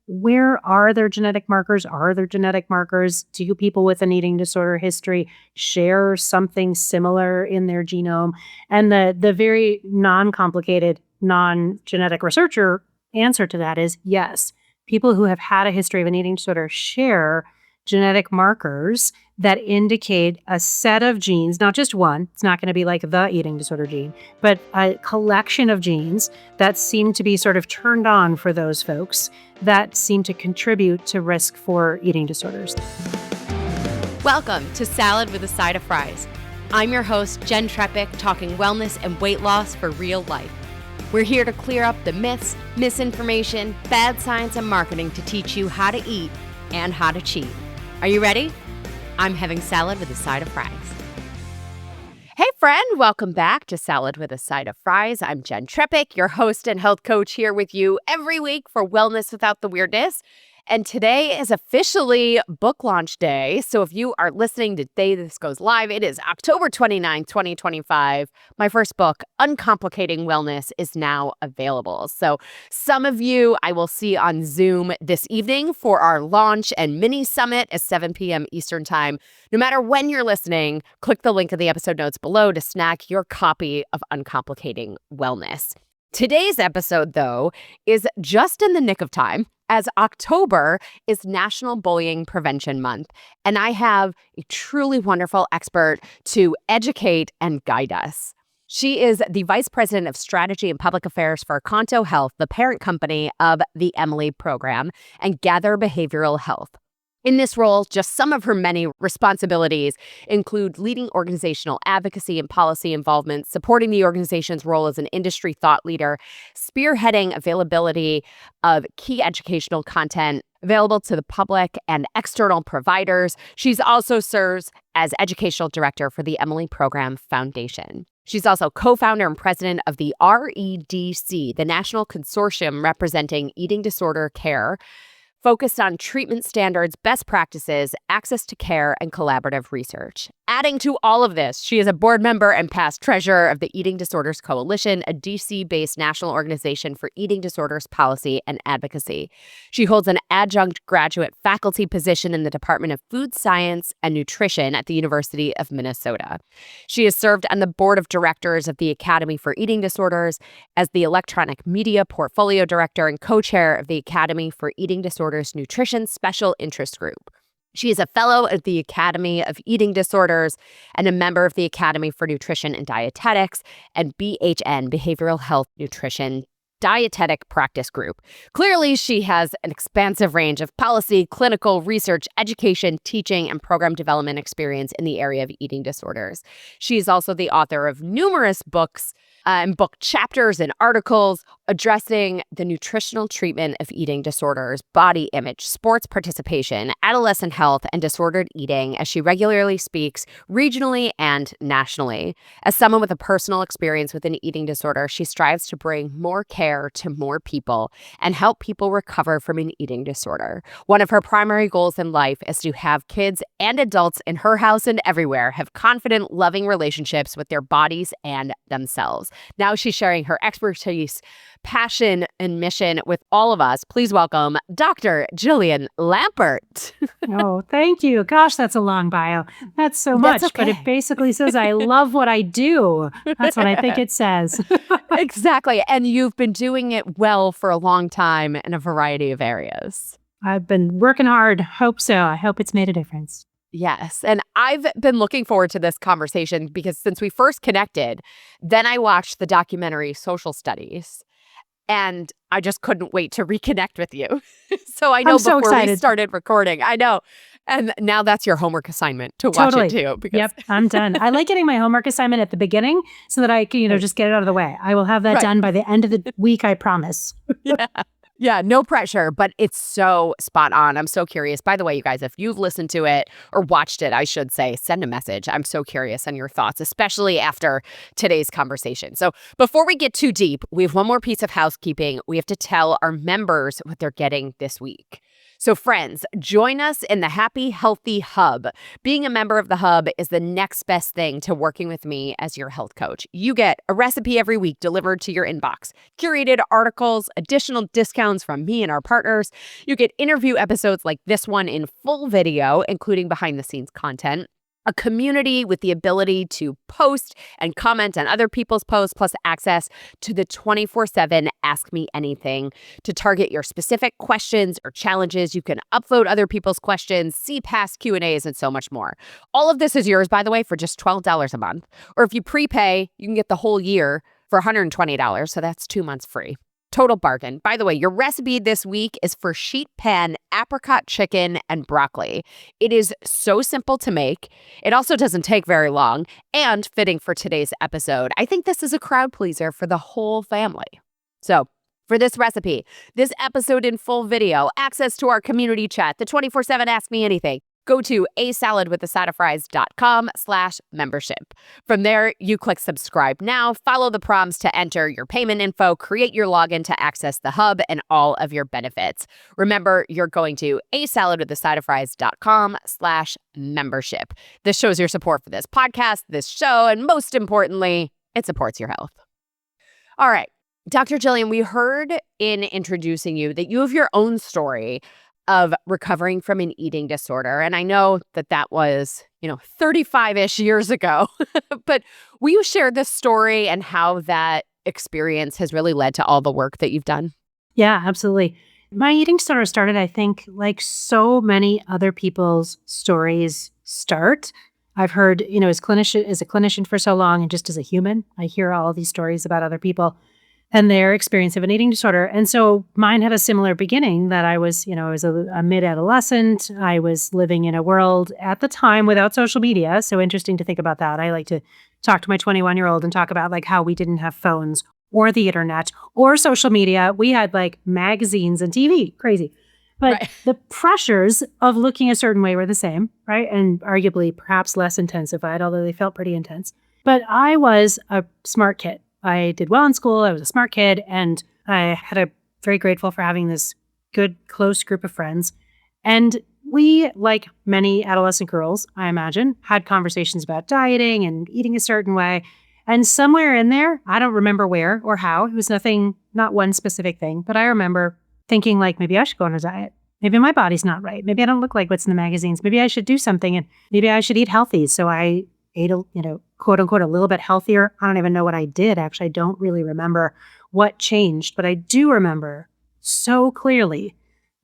where are there genetic markers? Are there genetic markers? Do people with an eating disorder history share something similar in their genome? And the very non-complicated, non-genetic researcher answer to that is yes. People who have had a history of an eating disorder share genetic markers that indicate a set of genes, not just one. It's not going to be like the eating disorder gene, but a collection of genes that seem to be sort of turned on for those folks that seem to contribute to risk for eating disorders. Welcome to Salad with a Side of Fries. I'm your host, Jenn Trepeck, talking wellness and weight loss for real life. We're here to clear up the myths, misinformation, bad science, and marketing to teach you how to eat and how to cheat. Are you ready? I'm having salad with a side of fries. Hey friend, welcome back to Salad with a Side of Fries. I'm Jenn Trepeck, your host and health coach, here with you every week for Wellness Without the Weirdness. And today is officially book launch day. So if you are listening the day this goes live, it is October 29th, 2025. My first book, Uncomplicating Wellness, is now available. So some of you I will see on Zoom this evening for our launch and mini summit at 7 p.m. Eastern Time. No matter when you're listening, click the link in the episode notes below to snag your copy of Uncomplicating Wellness. Today's episode, though, is just in the nick of time, as October is National Bullying Prevention Month, and I have a truly wonderful expert to educate and guide us. She is the Vice President of Strategy and Public Affairs for Conto Health, the parent company of the Emily program, and Gather Behavioral Health. In this role, just some of her many responsibilities include leading organizational advocacy and policy involvement, supporting the organization's role as an industry thought leader, spearheading availability of key educational content available to the public and external providers. She's also serves as educational director for the Emily Program Foundation. She's also co-founder and president of the REDC, the National Consortium representing eating disorder care, focused on treatment standards, best practices, access to care, and collaborative research. Adding to all of this, she is a board member and past treasurer of the Eating Disorders Coalition, a DC-based national organization for eating disorders policy and advocacy. She holds an adjunct graduate faculty position in the Department of Food Science and Nutrition at the University of Minnesota. She has served on the board of directors of the Academy for Eating Disorders, as the electronic media portfolio director and co-chair of the Academy for Eating Disorders Nutrition Special Interest Group. She is a fellow of the Academy of Eating Disorders and a member of the Academy for Nutrition and Dietetics and BHN, Behavioral Health Nutrition Dietetic Practice Group. Clearly, she has an expansive range of policy, clinical research, education, teaching, and program development experience in the area of eating disorders. She is also the author of numerous books and book chapters and articles addressing the nutritional treatment of eating disorders, body image, sports participation, adolescent health, and disordered eating, as she regularly speaks regionally and nationally. As someone with a personal experience with an eating disorder, she strives to bring more care to more people and help people recover from an eating disorder. One of her primary goals in life is to have kids and adults in her house and everywhere have confident, loving relationships with their bodies and themselves. Now she's sharing her expertise, passion, and mission with all of us. Please welcome Dr. Jillian Lampert. Oh, thank you. Gosh, that's a long bio. That's so much, okay. But it basically says I love what I do. That's what I think it says. Exactly. And you've been doing it well for a long time in a variety of areas. I've been working hard. Hope so. I hope it's made a difference. Yes. And I've been looking forward to this conversation because since we first connected, then I watched the documentary Social Studies. And I just couldn't wait to reconnect with you. So I know I'm so before excited. we started recording, I know. And now that's your homework assignment to watch it too. Because Yep, I'm done. I like getting my homework assignment at the beginning so that I can, just get it out of the way. I will have that done by the end of the week, I promise. Yeah, no pressure, but it's so spot on. I'm so curious. By the way, you guys, if you've listened to it or watched it, I should say, send a message. I'm so curious on your thoughts, especially after today's conversation. So before we get too deep, we have one more piece of housekeeping. We have to tell our members what they're getting this week. So friends, join us in the Happy Healthy Hub. Being a member of the Hub is the next best thing to working with me as your health coach. You get a recipe every week delivered to your inbox, curated articles, additional discounts from me and our partners. You get interview episodes like this one in full video, including behind the scenes content. A community with the ability to post and comment on other people's posts, plus access to the 24/7 Ask Me Anything to target your specific questions or challenges. You can upvote other people's questions, see past Q&As, and so much more. All of this is yours, by the way, for just $12 a month. Or if you prepay, you can get the whole year for $120, so that's 2 months free. Total bargain. By the way, your recipe this week is for sheet pan apricot chicken and broccoli. It is so simple to make. It also doesn't take very long and fitting for today's episode. I think this is a crowd pleaser for the whole family. So for this recipe, this episode in full video, access to our community chat, the 24/7 Ask Me Anything, go to asaladwithasideofries.com/membership. From there, you click subscribe now, follow the prompts to enter your payment info, create your login to access the hub and all of your benefits. Remember, you're going to asaladwithasideofries.com/membership. This shows your support for this podcast, this show, and most importantly, it supports your health. All right, Dr. Jillian, we heard in introducing you that you have your own story of recovering from an eating disorder. And I know that that was, 35-ish years ago. But will you share this story and how that experience has really led to all the work that you've done? Yeah, absolutely. My eating disorder started, I think, like so many other people's stories start. I've heard, as a clinician for so long and just as a human, I hear all of these stories about other people and their experience of an eating disorder. And so mine had a similar beginning that I was a mid-adolescent. I was living in a world at the time without social media. So interesting to think about that. I like to talk to my 21-year-old and talk about like how we didn't have phones or the internet or social media. We had like magazines and TV, crazy. But Right. The pressures of looking a certain way were the same, right? And arguably perhaps less intensified, although they felt pretty intense. But I was a smart kid. I did well in school. I was a smart kid, and I had a very grateful for having this good, close group of friends. And we, like many adolescent girls, I imagine, had conversations about dieting and eating a certain way. And somewhere in there, I don't remember where or how, it was not one specific thing, but I remember thinking like, maybe I should go on a diet. Maybe my body's not right. Maybe I don't look like what's in the magazines. Maybe I should do something, and maybe I should eat healthy. So I ate quote unquote, a little bit healthier. I don't even know what I did. Actually, I don't really remember what changed, but I do remember so clearly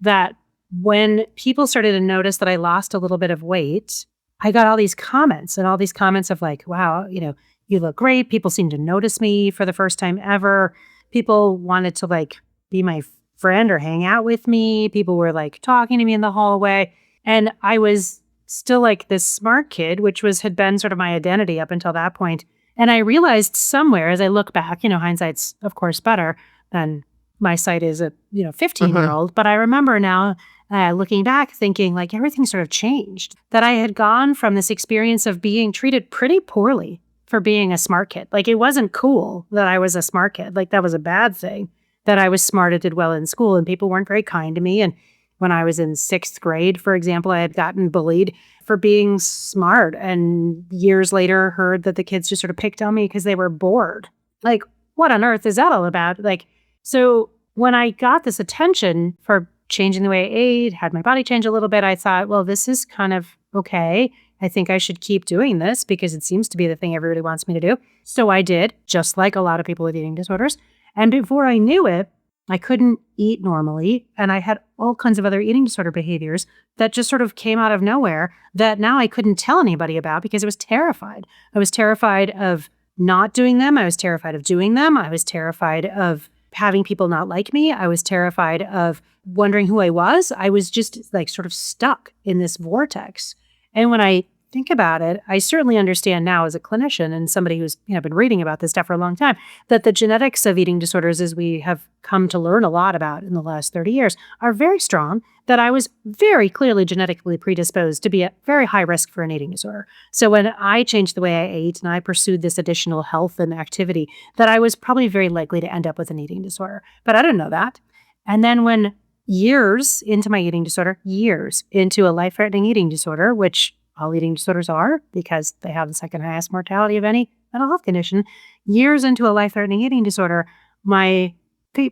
that when people started to notice that I lost a little bit of weight, I got all these comments of like, wow, you look great. People seem to notice me for the first time ever. People wanted to like be my friend or hang out with me. People were like talking to me in the hallway. And I was still like this smart kid, which had been sort of my identity up until that point. And I realized somewhere as I look back, hindsight's of course better than my sight is a 15-year-old. But I remember now looking back thinking like everything sort of changed, that I had gone from this experience of being treated pretty poorly for being a smart kid. Like it wasn't cool that I was a smart kid. Like that was a bad thing, that I was smart and did well in school and people weren't very kind to me. And when I was in 6th grade, for example, I had gotten bullied for being smart, and years later heard that the kids just sort of picked on me because they were bored. Like, what on earth is that all about? Like, so when I got this attention for changing the way I ate, had my body change a little bit, I thought, well, this is kind of okay. I think I should keep doing this because it seems to be the thing everybody wants me to do. So I did, just like a lot of people with eating disorders. And before I knew it, I couldn't eat normally, and I had all kinds of other eating disorder behaviors that just sort of came out of nowhere that now I couldn't tell anybody about because I was terrified. I was terrified of not doing them. I was terrified of doing them. I was terrified of having people not like me. I was terrified of wondering who I was. I was just like sort of stuck in this vortex. And when I think about it, I certainly understand now as a clinician and somebody who's been reading about this stuff for a long time, that the genetics of eating disorders, as we have come to learn a lot about in the last 30 years, are very strong, that I was very clearly genetically predisposed to be at very high risk for an eating disorder. So when I changed the way I ate and I pursued this additional health and activity, that I was probably very likely to end up with an eating disorder. But I didn't know that. And then when years into my eating disorder, years into a life-threatening eating disorder, which all eating disorders are because they have the second highest mortality of any mental health condition. Years into a life-threatening eating disorder, my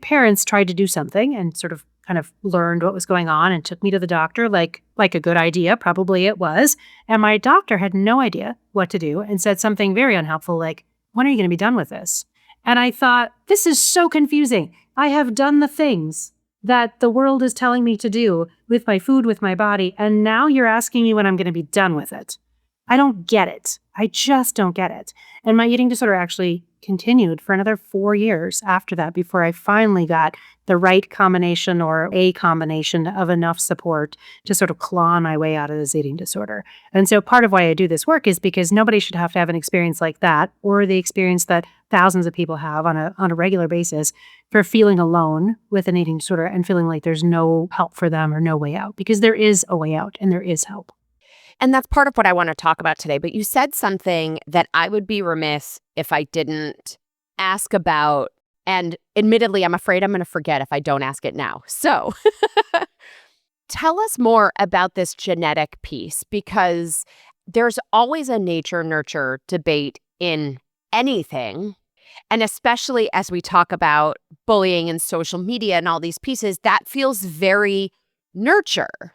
parents tried to do something and sort of kind of learned what was going on and took me to the doctor like a good idea. Probably it was. And my doctor had no idea what to do and said something very unhelpful like, when are you going to be done with this? And I thought, this is so confusing. I have done the things that the world is telling me to do with my food, with my body, and now you're asking me when I'm going to be done with it. I don't get it. I just don't get it. And my eating disorder actually continued for another 4 years after that before I finally got the right combination or a combination of enough support to sort of claw my way out of this eating disorder. And so part of why I do this work is because nobody should have to have an experience like that or the experience that thousands of people have on a regular basis for feeling alone with an eating disorder and feeling like there's no help for them or no way out, because there is a way out and there is help. And that's part of what I want to talk about today. But you said something that I would be remiss if I didn't ask about. And admittedly, I'm afraid I'm going to forget if I don't ask it now. So tell us more about this genetic piece, because there's always a nature-nurture debate in anything. And especially as we talk about bullying and social media and all these pieces, that feels very nurture.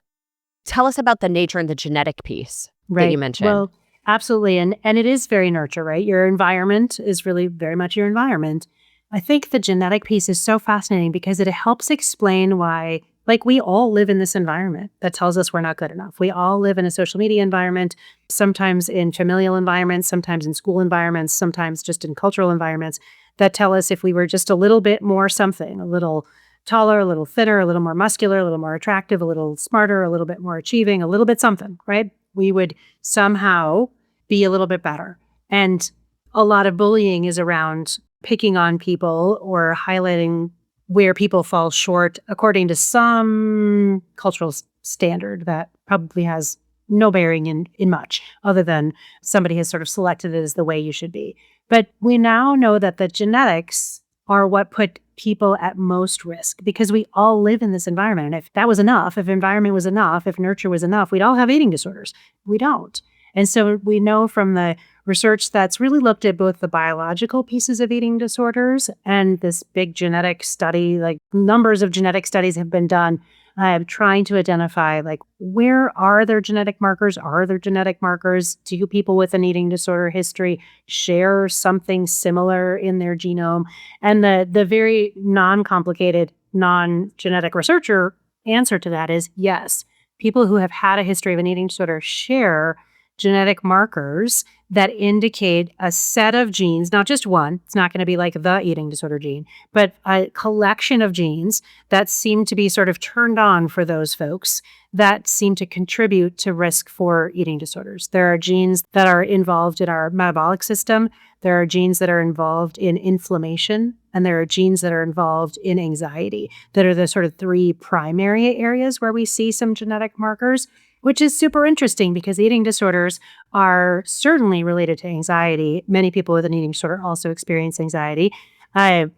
Tell us about the nature and the genetic piece that you mentioned. Well, absolutely. And it is very nurture, right? Your environment is really very much your environment. I think the genetic piece is so fascinating because it helps explain why, like, we all live in this environment that tells us we're not good enough. We all live in a social media environment, sometimes in familial environments, sometimes in school environments, sometimes just in cultural environments that tell us if we were just a little bit more something, a little taller, a little thinner, a little more muscular, a little more attractive, a little smarter, a little bit more achieving, a little bit something, right? We would somehow be a little bit better. And a lot of bullying is around picking on people or highlighting where people fall short according to some cultural standard that probably has no bearing in much other than somebody has sort of selected it as the way you should be. But we now know that the genetics are what put people at most risk because we all live in this environment. And if that was enough, if environment was enough, if nurture was enough, we'd all have eating disorders. We don't. And so we know from the research that's really looked at both the biological pieces of eating disorders and this big genetic study, like numbers of genetic studies have been done trying to identify, like, where are there genetic markers? Are there genetic markers? Do people with an eating disorder history share something similar in their genome? And the very non-complicated, non-genetic researcher answer to that is yes. People who have had a history of an eating disorder share genetic markers that indicate a set of genes, not just one. It's not going to be like the eating disorder gene, but a collection of genes that seem to be sort of turned on for those folks that seem to contribute to risk for eating disorders. There are genes that are involved in our metabolic system. There are genes that are involved in inflammation, and there are genes that are involved in anxiety that are the sort of three primary areas where we see some genetic markers, which is super interesting because eating disorders are certainly related to anxiety. Many people with an eating disorder also experience anxiety.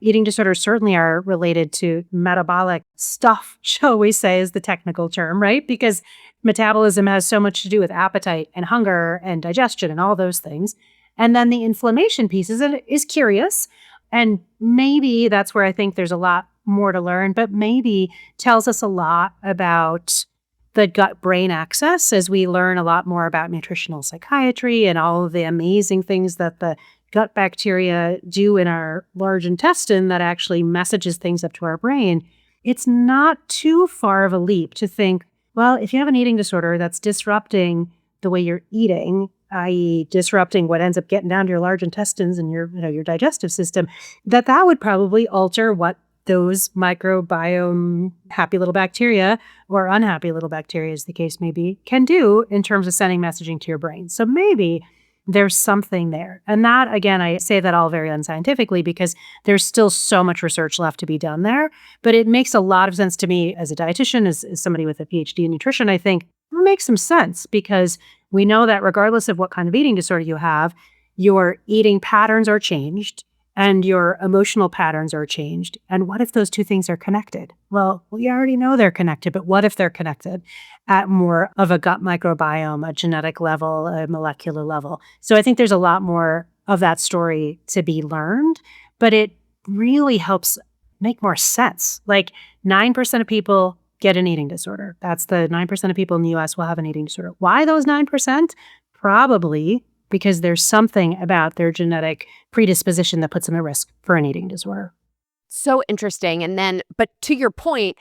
Eating disorders certainly are related to metabolic stuff, shall we say, is the technical term, right? Because metabolism has so much to do with appetite and hunger and digestion and all those things. And then the inflammation piece is curious. And maybe that's where I think there's a lot more to learn, but maybe tells us a lot about the gut-brain axis as we learn a lot more about nutritional psychiatry and all of the amazing things that the gut bacteria do in our large intestine that actually messages things up to our brain. It's not too far of a leap to think, well, if you have an eating disorder that's disrupting the way you're eating, i.e. disrupting what ends up getting down to your large intestines and your digestive system, that would probably alter what those microbiome happy little bacteria or unhappy little bacteria, as the case may be, can do in terms of sending messaging to your brain. So maybe there's something there. And that, again, I say that all very unscientifically because there's still so much research left to be done there. But it makes a lot of sense to me as a dietitian, as somebody with a PhD in nutrition. I think it makes some sense because we know that regardless of what kind of eating disorder you have, your eating patterns are changed and your emotional patterns are changed. And what if those two things are connected? Well, we already know they're connected, but what if they're connected at more of a gut microbiome, a genetic level, a molecular level? So I think there's a lot more of that story to be learned, but it really helps make more sense. Like 9% of people get an eating disorder. That's the 9% of people in the US will have an eating disorder. Why those 9%? Probably because there's something about their genetic predisposition that puts them at risk for an eating disorder. So interesting. And then, but to your point,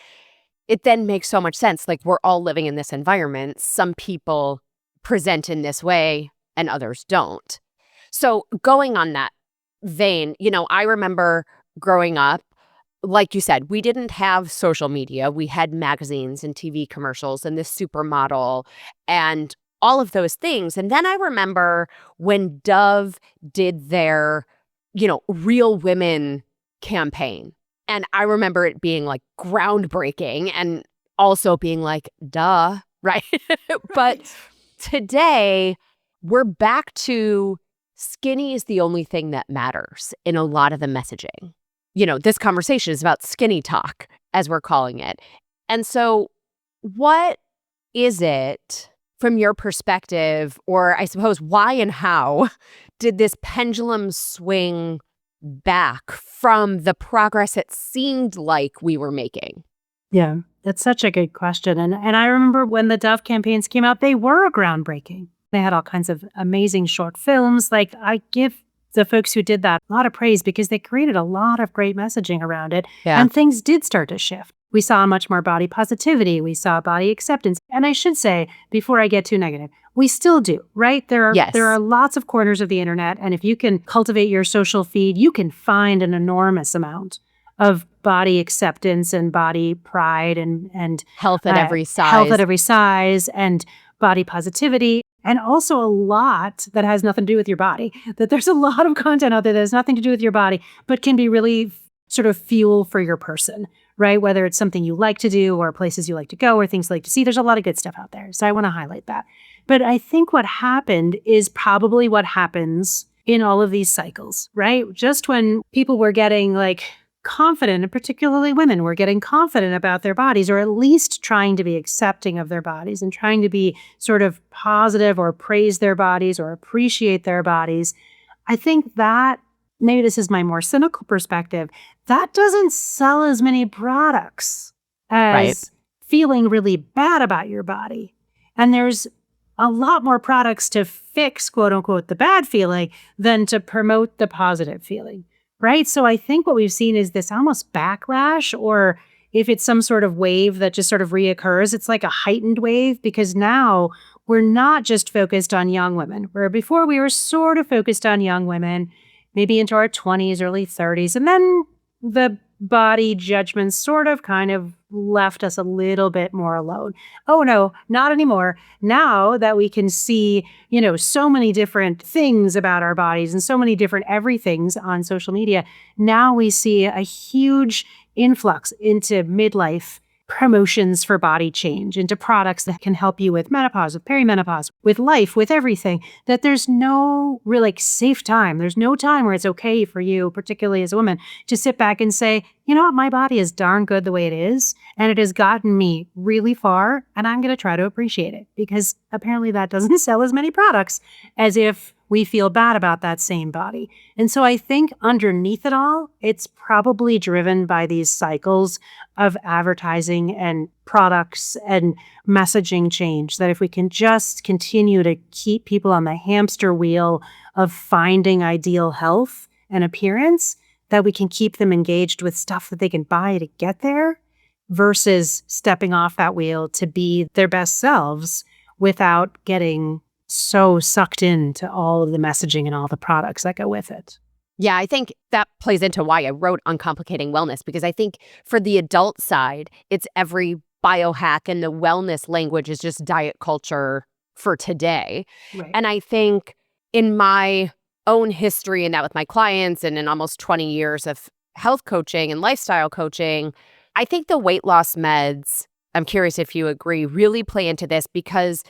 it then makes so much sense. Like we're all living in this environment. Some people present in this way and others don't. So going on that vein, I remember growing up, like you said, we didn't have social media. We had magazines and TV commercials and this supermodel and all of those things. And then I remember when Dove did their, Real Women campaign. And I remember it being like groundbreaking and also being like, duh, right? But today we're back to skinny is the only thing that matters in a lot of the messaging. This conversation is about skinny talk, as we're calling it. And so what is it from your perspective, or I suppose why and how did this pendulum swing back from the progress it seemed like we were making? Yeah, that's such a good question. And I remember when the Dove campaigns came out, they were groundbreaking. They had all kinds of amazing short films. Like I give the folks who did that a lot of praise because they created a lot of great messaging around it. Yeah. And things did start to shift. We saw much more body positivity. We saw body acceptance. And I should say, before I get too negative, we still do, right? There are lots of corners of the internet. And if you can cultivate your social feed, you can find an enormous amount of body acceptance and body pride and health at every size. Health at every size and body positivity. And also a lot that has nothing to do with your body. That there's a lot of content out there that has nothing to do with your body, but can be really sort of fuel for your person, right? Whether it's something you like to do or places you like to go or things you like to see. There's a lot of good stuff out there. So I want to highlight that. But I think what happened is probably what happens in all of these cycles, right? Just when people were getting like confident, and particularly women were getting confident about their bodies, or at least trying to be accepting of their bodies and trying to be sort of positive or praise their bodies or appreciate their bodies. I think that, maybe this is my more cynical perspective, that doesn't sell as many products as feeling really bad about your body. And there's a lot more products to fix, quote unquote, the bad feeling than to promote the positive feeling. Right. So I think what we've seen is this almost backlash, or if it's some sort of wave that just sort of reoccurs, it's like a heightened wave, because now we're not just focused on young women, where before we were sort of focused on young women, maybe into our 20s, early 30s. And then the body judgments sort of kind of left us a little bit more alone. Oh, no, not anymore. Now that we can see, so many different things about our bodies and so many different everythings on social media, now we see a huge influx into midlife promotions for body change, into products that can help you with menopause, with perimenopause, with life, with everything, that there's no real safe time. There's no time where it's okay for you, particularly as a woman, to sit back and say, you know what, my body is darn good the way it is, and it has gotten me really far, and I'm going to try to appreciate it, because apparently that doesn't sell as many products as if we feel bad about that same body. And so I think underneath it all, it's probably driven by these cycles of advertising and products and messaging change, that if we can just continue to keep people on the hamster wheel of finding ideal health and appearance, that we can keep them engaged with stuff that they can buy to get there, versus stepping off that wheel to be their best selves without getting so sucked into all of the messaging and all the products that go with it. Yeah, I think that plays into why I wrote Uncomplicating Wellness, because I think for the adult side, it's every biohack, and the wellness language is just diet culture for today. Right. And I think in my own history, and that with my clients, and in almost 20 years of health coaching and lifestyle coaching, I think the weight loss meds, I'm curious if you agree, really play into this, because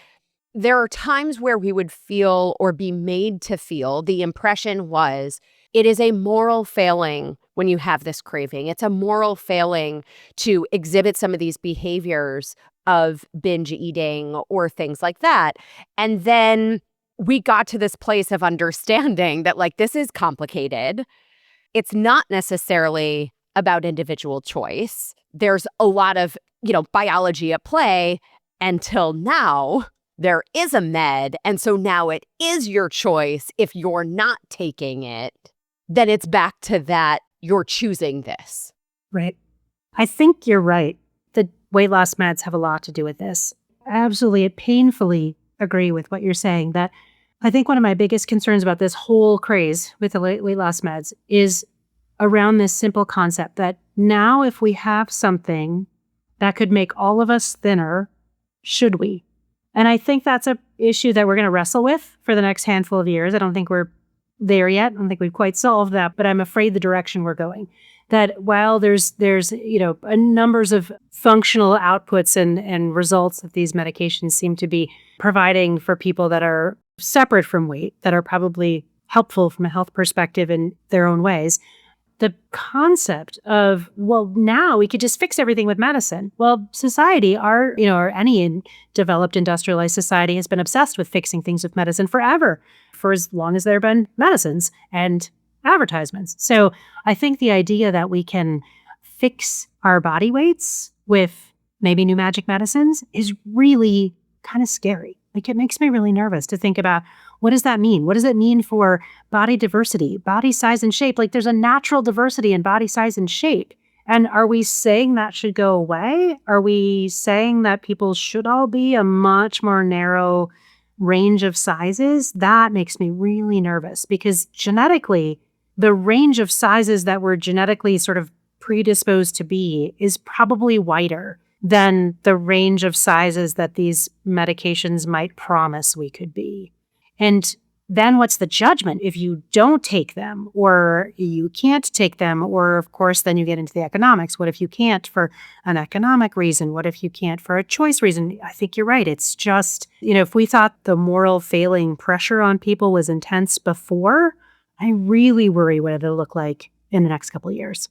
there are times where we would feel, or be made to feel, the impression was It is a moral failing when you have this craving. It's a moral failing to exhibit some of these behaviors of binge eating or things like that. And then we got to this place of understanding that, like, this is complicated. It's not necessarily about individual choice. There's a lot of, biology at play until now. There is a med. And so now it is your choice. If you're not taking it, then it's back to that you're choosing this. Right. I think you're right. The weight loss meds have a lot to do with this. Absolutely, painfully agree with what you're saying, that I think one of my biggest concerns about this whole craze with the weight loss meds is around this simple concept that now if we have something that could make all of us thinner, should we? And I think that's an issue that we're going to wrestle with for the next handful of years. I don't think we're there yet. I don't think we've quite solved that, but I'm afraid the direction we're going. That while there's a numbers of functional outputs and results that these medications seem to be providing for people that are separate from weight, that are probably helpful from a health perspective in their own ways, the concept of, well, now we could just fix everything with medicine. Well, society, or any developed industrialized society has been obsessed with fixing things with medicine forever, for as long as there have been medicines and advertisements. So I think the idea that we can fix our body weights with maybe new magic medicines is really kind of scary. Like, it makes me really nervous to think about, what does that mean? What does it mean for body diversity, body size and shape? Like, there's a natural diversity in body size and shape. And are we saying that should go away? Are we saying that people should all be a much more narrow range of sizes? That makes me really nervous, because genetically, the range of sizes that we're genetically sort of predisposed to be is probably wider than the range of sizes that these medications might promise we could be. And then what's the judgment if you don't take them, or you can't take them? Or, of course, then you get into the economics. What if you can't for an economic reason? What if you can't for a choice reason? I think you're right. It's just, if we thought the moral failing pressure on people was intense before, I really worry what it'll look like in the next couple of years.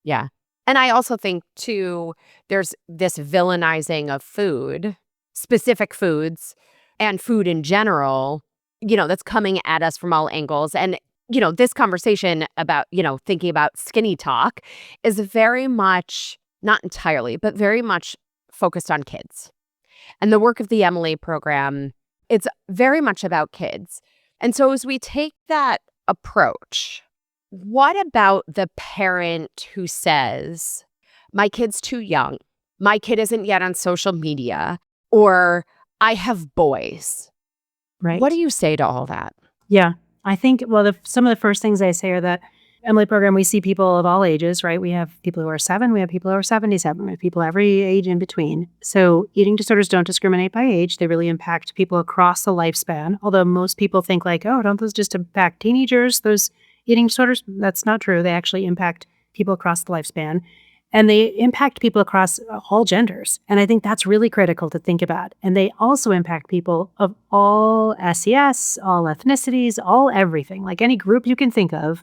Yeah. And I also think, too, there's this villainizing of food, specific foods, and food in general, that's coming at us from all angles. And, this conversation about, thinking about skinny talk is very much, not entirely, but very much focused on kids. And the work of the Emily program, it's very much about kids. And so as we take that approach, what about the parent who says, my kid's too young, my kid isn't yet on social media, or I have boys? Right. What do you say to all that? Yeah, I think, some of the first things I say are that Emily program, we see people of all ages, right? We have people who are 7, we have people who are 77, we have people every age in between. So eating disorders don't discriminate by age. They really impact people across the lifespan. Although most people think like, oh, don't those just impact teenagers, those eating disorders? That's not true. They actually impact people across the lifespan. And they impact people across all genders. And I think that's really critical to think about. And they also impact people of all SES, all ethnicities, all everything. Like any group you can think of,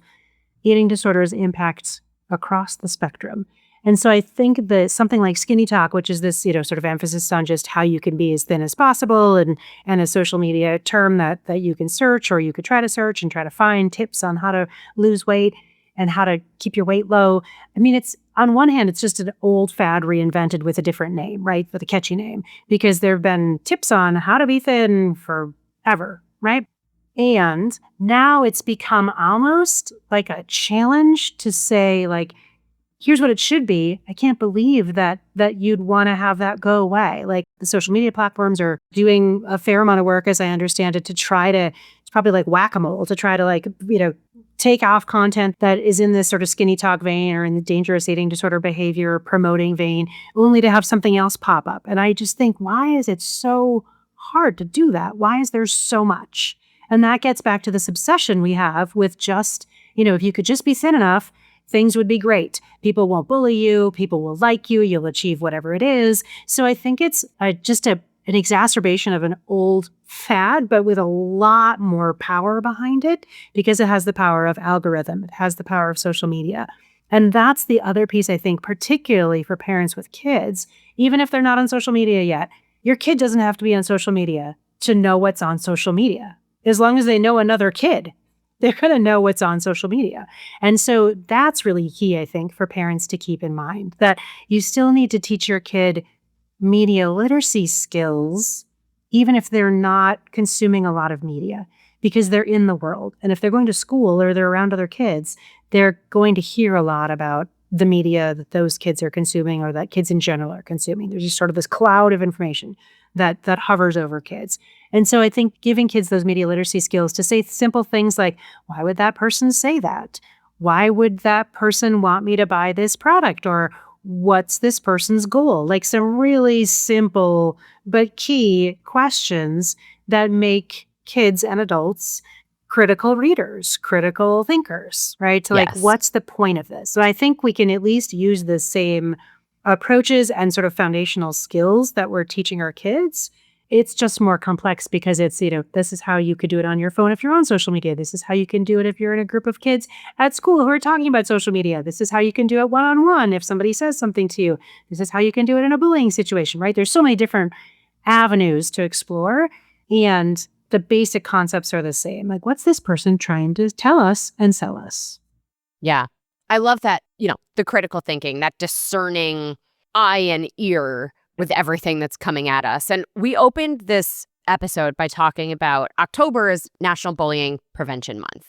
eating disorders impacts across the spectrum. And so I think that something like skinny talk, which is this, sort of emphasis on just how you can be as thin as possible, and a social media term that you can search, or you could try to search and try to find tips on how to lose weight and how to keep your weight low. I mean, it's, on one hand, it's just an old fad reinvented with a different name, right? With a catchy name, because there have been tips on how to be thin forever, right? And now it's become almost like a challenge to say, like, here's what it should be. I can't believe that you'd want to have that go away. Like, the social media platforms are doing a fair amount of work, as I understand it, to try to, it's probably like whack-a-mole, to try to take off content that is in this sort of skinny talk vein or in the dangerous eating disorder behavior promoting vein, only to have something else pop up. And I just think, why is it so hard to do that? Why is there so much? And that gets back to this obsession we have with just, if you could just be thin enough, things would be great. People won't bully you. People will like you. You'll achieve whatever it is. So I think it's just a an exacerbation of an old fad, but with a lot more power behind it because it has the power of algorithm. It has the power of social media. And that's the other piece, I think, particularly for parents with kids, even if they're not on social media yet. Your kid doesn't have to be on social media to know what's on social media. As long as they know another kid, they're going to know what's on social media. And so that's really key, I think, for parents to keep in mind, that you still need to teach your kid media literacy skills, even if they're not consuming a lot of media, because they're in the world. And if they're going to school or they're around other kids, they're going to hear a lot about the media that those kids are consuming or that kids in general are consuming. There's just sort of this cloud of information that hovers over kids. And so I think giving kids those media literacy skills to say simple things like, why would that person say that? Why would that person want me to buy this product? Or what's this person's goal? Like some really simple but key questions that make kids and adults critical readers, critical thinkers, right? So like, what's the point of this? So I think we can at least use the same approaches and sort of foundational skills that we're teaching our kids. It's just more complex because it's, this is how you could do it on your phone if you're on social media. This is how you can do it if you're in a group of kids at school who are talking about social media. This is how you can do it one-on-one if somebody says something to you. This is how you can do it in a bullying situation, right? There's so many different avenues to explore, and the basic concepts are the same. Like, what's this person trying to tell us and sell us? Yeah. I love that, the critical thinking, that discerning eye and ear with everything that's coming at us. And we opened this episode by talking about October is National Bullying Prevention Month.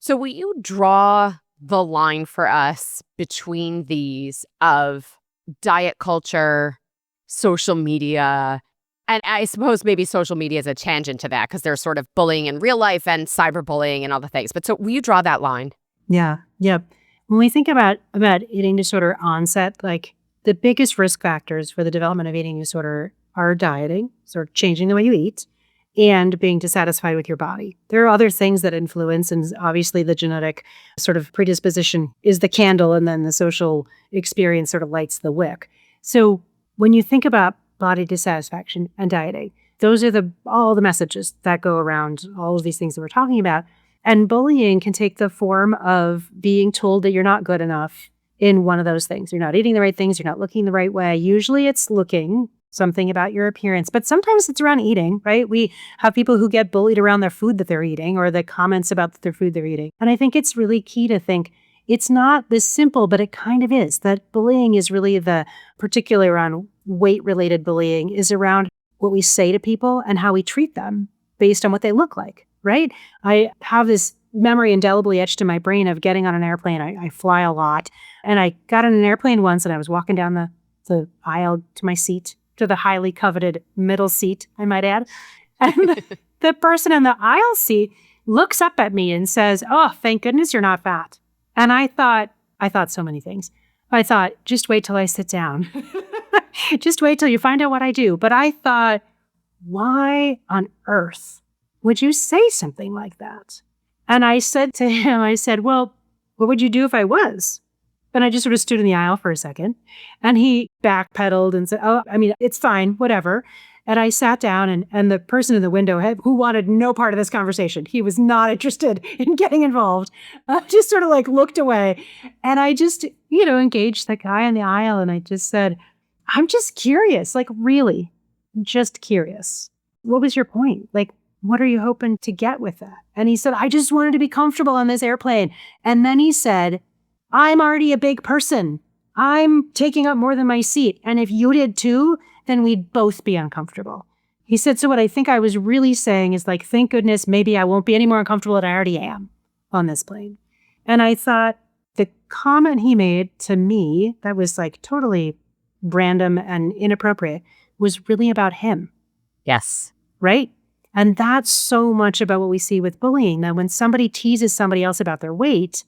So will you draw the line for us between these of diet culture, social media, and I suppose maybe social media is a tangent to that because there's sort of bullying in real life and cyberbullying and all the things. But so will you draw that line? Yeah. Yep. When we think about eating disorder onset, like the biggest risk factors for the development of eating disorder are dieting, sort of changing the way you eat, and being dissatisfied with your body. There are other things that influence, and obviously the genetic sort of predisposition is the candle, and then the social experience sort of lights the wick. So when you think about body dissatisfaction and dieting, those are all the messages that go around all of these things that we're talking about. And bullying can take the form of being told that you're not good enough in one of those things. You're not eating the right things. You're not looking the right way. Usually it's looking something about your appearance, but sometimes it's around eating, right? We have people who get bullied around their food that they're eating or the comments about their food they're eating. And I think it's really key to think it's not this simple, but it kind of is. That bullying is really particularly around weight-related bullying, is around what we say to people and how we treat them based on what they look like, right? I have this memory indelibly etched in my brain of getting on an airplane. I fly a lot. And I got on an airplane once and I was walking down the aisle to my seat, to the highly coveted middle seat, I might add. And the person in the aisle seat looks up at me and says, "Oh, thank goodness you're not fat." And I thought so many things. I thought, just wait till I sit down. Just wait till you find out what I do. But I thought, why on earth would you say something like that? And I said to him, well, what would you do if I was? And I just sort of stood in the aisle for a second. And he backpedaled and said, "Oh, it's fine, whatever." And I sat down and the person in the window who wanted no part of this conversation, he was not interested in getting involved, just sort of like looked away. And I just, engaged the guy in the aisle and I just said, "I'm just curious, like really, just curious. What was your point? Like, what are you hoping to get with that?" And he said, "I just wanted to be comfortable on this airplane." And then he said, "I'm already a big person. I'm taking up more than my seat. And if you did too, then we'd both be uncomfortable." He said, "So what I think I was really saying is like, thank goodness, maybe I won't be any more uncomfortable than I already am on this plane." And I thought the comment he made to me that was like totally random and inappropriate was really about him. Yes. Right? And that's so much about what we see with bullying, that when somebody teases somebody else about their weight,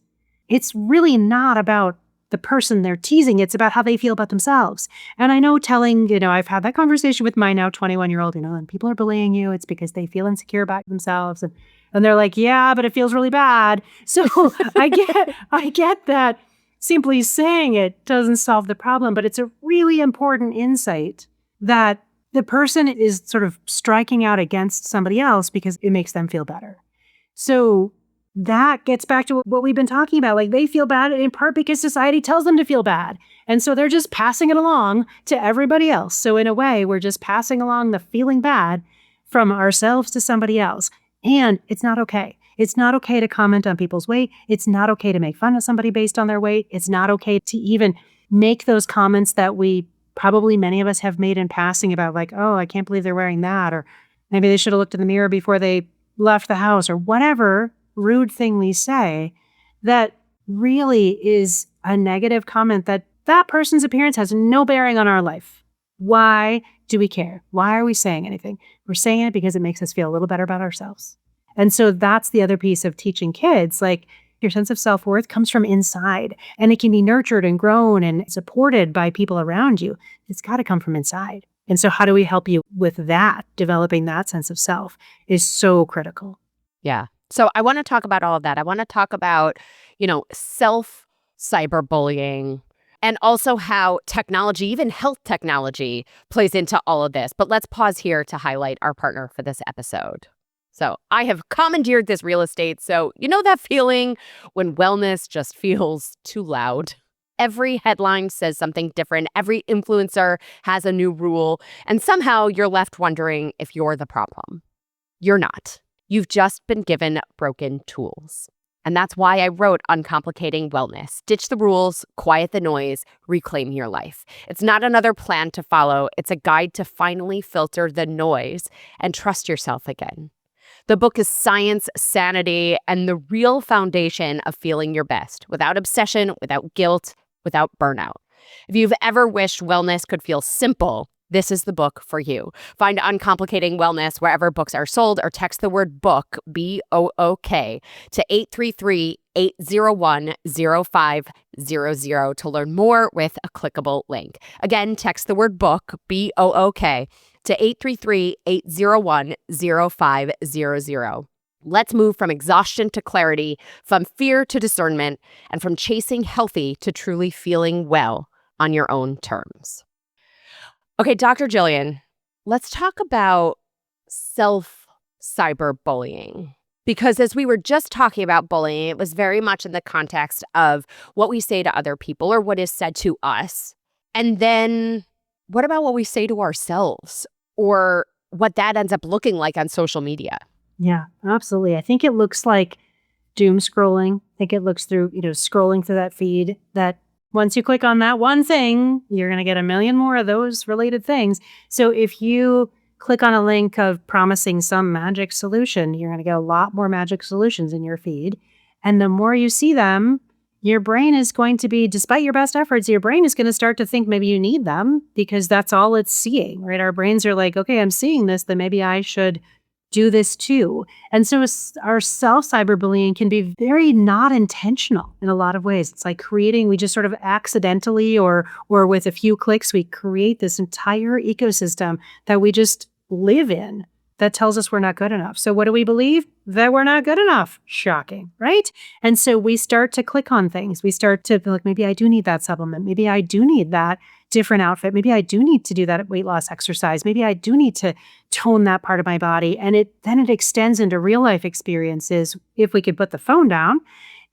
it's really not about the person they're teasing. It's about how they feel about themselves. And I know I've had that conversation with my now 21-year-old, and people are bullying you, it's because they feel insecure about themselves. And they're like, "Yeah, but it feels really bad." So I get that simply saying it doesn't solve the problem, but it's a really important insight that the person is sort of striking out against somebody else because it makes them feel better. So that gets back to what we've been talking about. Like, they feel bad in part because society tells them to feel bad. And so they're just passing it along to everybody else. So in a way, we're just passing along the feeling bad from ourselves to somebody else. And it's not okay. It's not okay to comment on people's weight. It's not okay to make fun of somebody based on their weight. It's not okay to even make those comments that probably many of us have made in passing about, like, oh, I can't believe they're wearing that. Or maybe they should have looked in the mirror before they left the house, or whatever rude thing we say that really is a negative comment that person's appearance has no bearing on our life. Why do we care? Why are we saying anything? We're saying it because it makes us feel a little better about ourselves. And so that's the other piece of teaching kids. Like, your sense of self-worth comes from inside, and it can be nurtured and grown and supported by people around you. It's got to come from inside. And so how do we help you with that? Developing that sense of self is so critical. Yeah. So I want to talk about all of that. I want to talk about, self-cyberbullying, and also how technology, even health technology, plays into all of this. But let's pause here to highlight our partner for this episode. So I have commandeered this real estate. So you know that feeling when wellness just feels too loud? Every headline says something different. Every influencer has a new rule. And somehow you're left wondering if you're the problem. You're not. You've just been given broken tools. And that's why I wrote Uncomplicating Wellness. Ditch the rules, quiet the noise, reclaim your life. It's not another plan to follow. It's a guide to finally filter the noise and trust yourself again. The book is science, sanity, and the real foundation of feeling your best, without obsession, without guilt, without burnout. If you've ever wished wellness could feel simple, this is the book for you. Find Uncomplicating Wellness wherever books are sold, or text the word BOOK, B-O-O-K, to 833-801-0500 to learn more with a clickable link. Again, text the word BOOK, B-O-O-K, to 833-801-0500. Let's move from exhaustion to clarity, from fear to discernment, and from chasing healthy to truly feeling well on your own terms. Okay, Dr. Jillian, let's talk about self-cyberbullying. Because as we were just talking about bullying, it was very much in the context of what we say to other people or what is said to us. And then what about what we say to ourselves, or what that ends up looking like on social media? Yeah, absolutely. I think it looks like doom scrolling. I think it looks through, scrolling through that feed that once you click on that one thing, you're going to get a million more of those related things. So if you click on a link of promising some magic solution, you're going to get a lot more magic solutions in your feed. And the more you see them, your brain is going to be, despite your best efforts, your brain is going to start to think maybe you need them because that's all it's seeing, right? Our brains are like, okay, I'm seeing this, then maybe I should do this too. And so our self-cyberbullying can be very not intentional in a lot of ways. It's like we just sort of accidentally or with a few clicks, we create this entire ecosystem that we just live in that tells us we're not good enough. So what do we believe? That we're not good enough. Shocking, right? And so we start to click on things. We start to be like, maybe I do need that supplement. Maybe I do need that different outfit. Maybe I do need to do that weight loss exercise. Maybe I do need to tone that part of my body. And then it extends into real life experiences, if we could put the phone down,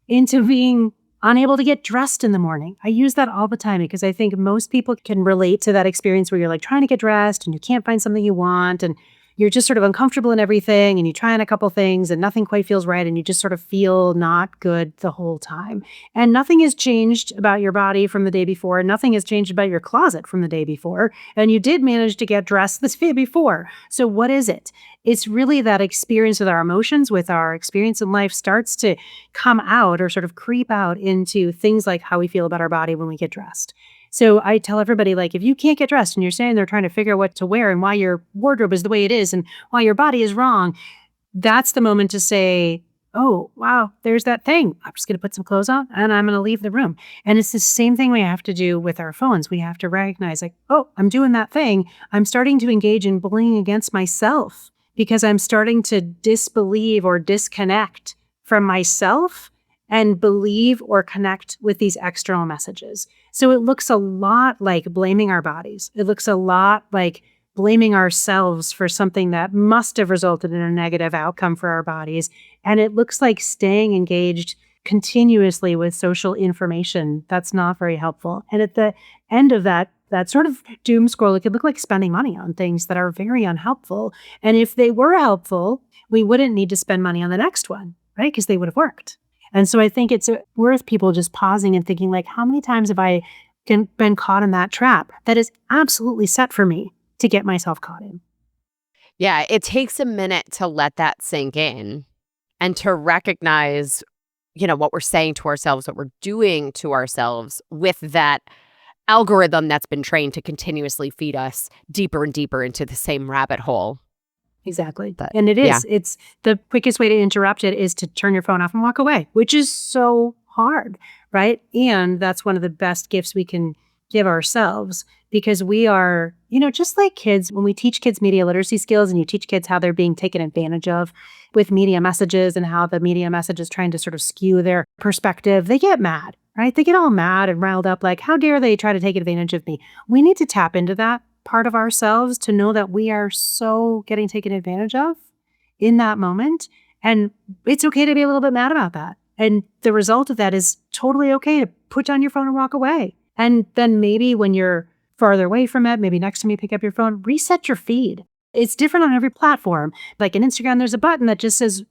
into being unable to get dressed in the morning. I use that all the time because I think most people can relate to that experience where you're like trying to get dressed and you can't find something you want and you're just sort of uncomfortable in everything and you try on a couple things and nothing quite feels right and you just sort of feel not good the whole time. And nothing has changed about your body from the day before. Nothing has changed about your closet from the day before. And you did manage to get dressed this day before. So what is it? It's really that experience with our emotions, with our experience in life starts to come out or sort of creep out into things like how we feel about our body when we get dressed. So I tell everybody, like, if you can't get dressed and you're standing there trying to figure out what to wear and why your wardrobe is the way it is and why your body is wrong, that's the moment to say, oh, wow, there's that thing. I'm just going to put some clothes on and I'm going to leave the room. And it's the same thing we have to do with our phones. We have to recognize, like, oh, I'm doing that thing. I'm starting to engage in bullying against myself because I'm starting to disbelieve or disconnect from myself and believe or connect with these external messages. So it looks a lot like blaming our bodies. It looks a lot like blaming ourselves for something that must have resulted in a negative outcome for our bodies. And it looks like staying engaged continuously with social information that's not very helpful. And at the end of that sort of doom scroll, it could look like spending money on things that are very unhelpful. And if they were helpful, we wouldn't need to spend money on the next one, right? Because they would have worked. And so I think it's worth people just pausing and thinking, like, how many times have I been caught in that trap that is absolutely set for me to get myself caught in? Yeah, it takes a minute to let that sink in and to recognize, what we're saying to ourselves, what we're doing to ourselves with that algorithm that's been trained to continuously feed us deeper and deeper into the same rabbit hole. Exactly. But, And it is. yeah. It's the quickest way to interrupt it is to turn your phone off and walk away, which is so hard, right? And that's one of the best gifts we can give ourselves, because we are, just like kids, when we teach kids media literacy skills and you teach kids how they're being taken advantage of with media messages and how the media message is trying to sort of skew their perspective, they get mad, right? They get all mad and riled up, like, how dare they try to take advantage of me? We need to tap into that part of ourselves to know that we are so getting taken advantage of in that moment. And it's okay to be a little bit mad about that. And the result of that is totally okay to put down your phone and walk away. And then maybe when you're farther away from it, maybe next time you pick up your phone, reset your feed. It's different on every platform. Like in Instagram, there's a button that just says,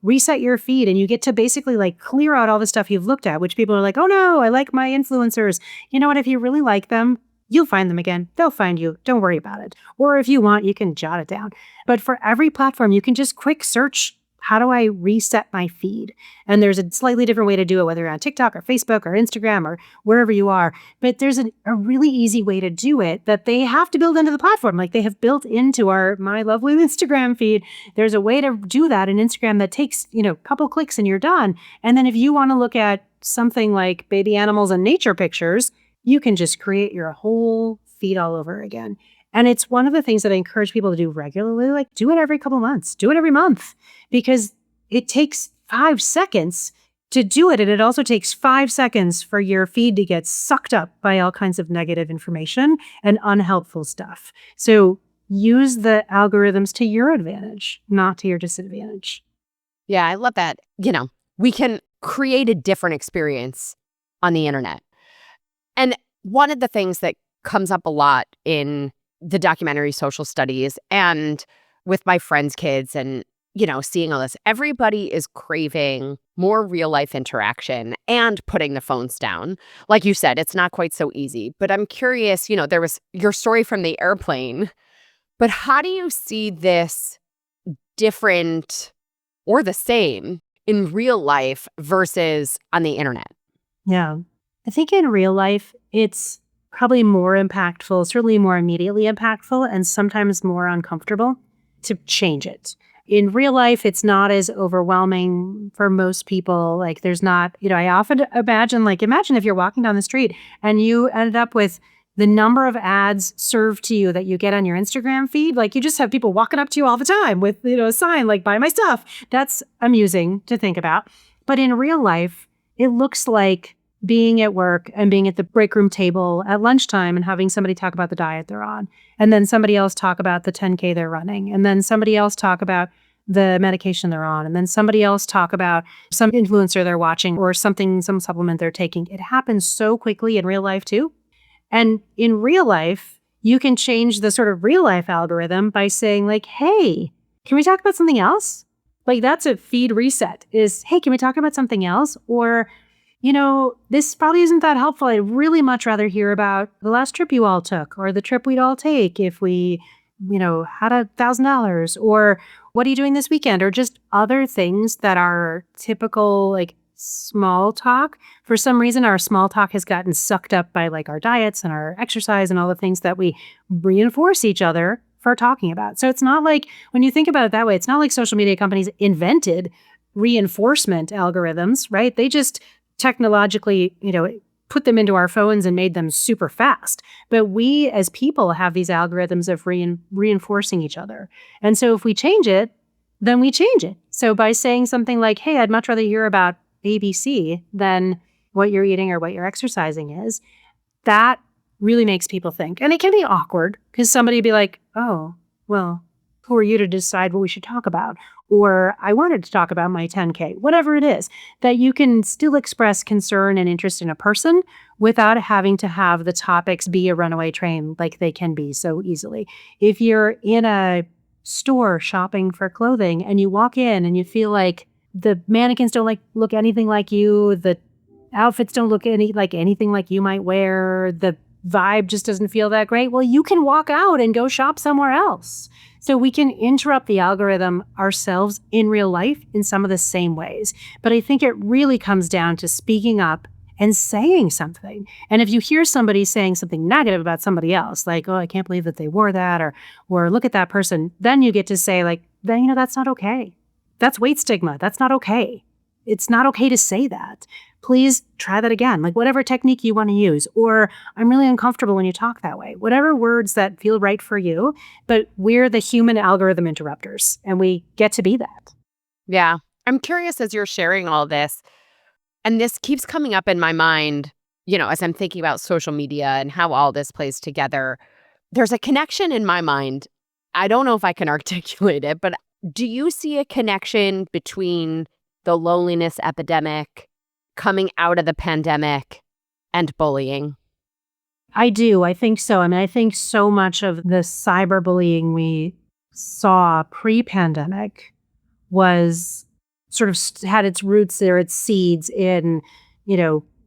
reset your feed. And you get to basically like clear out all the stuff you've looked at, which people are like, oh no, I like my influencers. You know what? If you really like them, you'll find them again. They'll find you. Don't worry about it. Or if you want, you can jot it down. But for every platform, you can just quick search, how do I reset my feed? And there's a slightly different way to do it, whether you're on TikTok or Facebook or Instagram or wherever you are. But there's a really easy way to do it that they have to build into the platform. Like they have built into our My Lovely Instagram feed. There's a way to do that in Instagram that takes, a couple clicks and you're done. And then if you want to look at something like baby animals and nature pictures, you can just create your whole feed all over again. And it's one of the things that I encourage people to do regularly, like do it every couple months, do it every month, because it takes 5 seconds to do it. And it also takes 5 seconds for your feed to get sucked up by all kinds of negative information and unhelpful stuff. So use the algorithms to your advantage, not to your disadvantage. Yeah, I love that. We can create a different experience on the internet. And one of the things that comes up a lot in the documentary Social Studies and with my friends' kids and, seeing all this, everybody is craving more real life interaction and putting the phones down. Like you said, it's not quite so easy. But I'm curious, there was your story from the airplane, but how do you see this different or the same in real life versus on the internet? Yeah. I think in real life, it's probably more impactful, certainly more immediately impactful, and sometimes more uncomfortable to change it. In real life, it's not as overwhelming for most people. Like there's not, I often imagine if you're walking down the street and you ended up with the number of ads served to you that you get on your Instagram feed, like you just have people walking up to you all the time with, a sign like, buy my stuff. That's amusing to think about. But in real life, it looks like being at work and being at the break room table at lunchtime and having somebody talk about the diet they're on. And then somebody else talk about the 10K they're running. And then somebody else talk about the medication they're on. And then somebody else talk about some influencer they're watching or some supplement they're taking. It happens so quickly in real life too. And in real life, you can change the sort of real life algorithm by saying like, hey, can we talk about something else? Like that's a feed reset is, hey, can we talk about something else? Or this probably isn't that helpful. I'd really much rather hear about the last trip you all took or the trip we'd all take if we, had $1,000 or what are you doing this weekend or just other things that are typical like small talk. For some reason, our small talk has gotten sucked up by like our diets and our exercise and all the things that we reinforce each other for talking about. So it's not like when you think about it that way, it's not like social media companies invented reinforcement algorithms, right? They just technologically, put them into our phones and made them super fast. But we as people have these algorithms of reinforcing each other. And so if we change it, then we change it. So by saying something like, hey, I'd much rather hear about ABC than what you're eating or what you're exercising is, that really makes people think. And it can be awkward because somebody be like, oh, well, who are you to decide what we should talk about? Or I wanted to talk about my 10K, whatever it is, that you can still express concern and interest in a person without having to have the topics be a runaway train like they can be so easily. If you're in a store shopping for clothing and you walk in and you feel like the mannequins don't look anything like you, the outfits don't look anything like you might wear, the vibe just doesn't feel that great, well, you can walk out and go shop somewhere else. So we can interrupt the algorithm ourselves in real life in some of the same ways. But I think it really comes down to speaking up and saying something. And if you hear somebody saying something negative about somebody else, like, oh, I can't believe that they wore that, or look at that person, then you get to say, like, then, that's not okay. That's weight stigma. That's not okay. It's not okay to say that. Please try that again, like whatever technique you want to use, or I'm really uncomfortable when you talk that way, whatever words that feel right for you, but we're the human algorithm interrupters and we get to be that. Yeah. I'm curious as you're sharing all this, and this keeps coming up in my mind, as I'm thinking about social media and how all this plays together. There's a connection in my mind. I don't know if I can articulate it, but do you see a connection between the loneliness epidemic coming out of the pandemic and bullying? I do. I think so. I think so much of the cyberbullying we saw pre-pandemic was sort of had its roots there, its seeds in,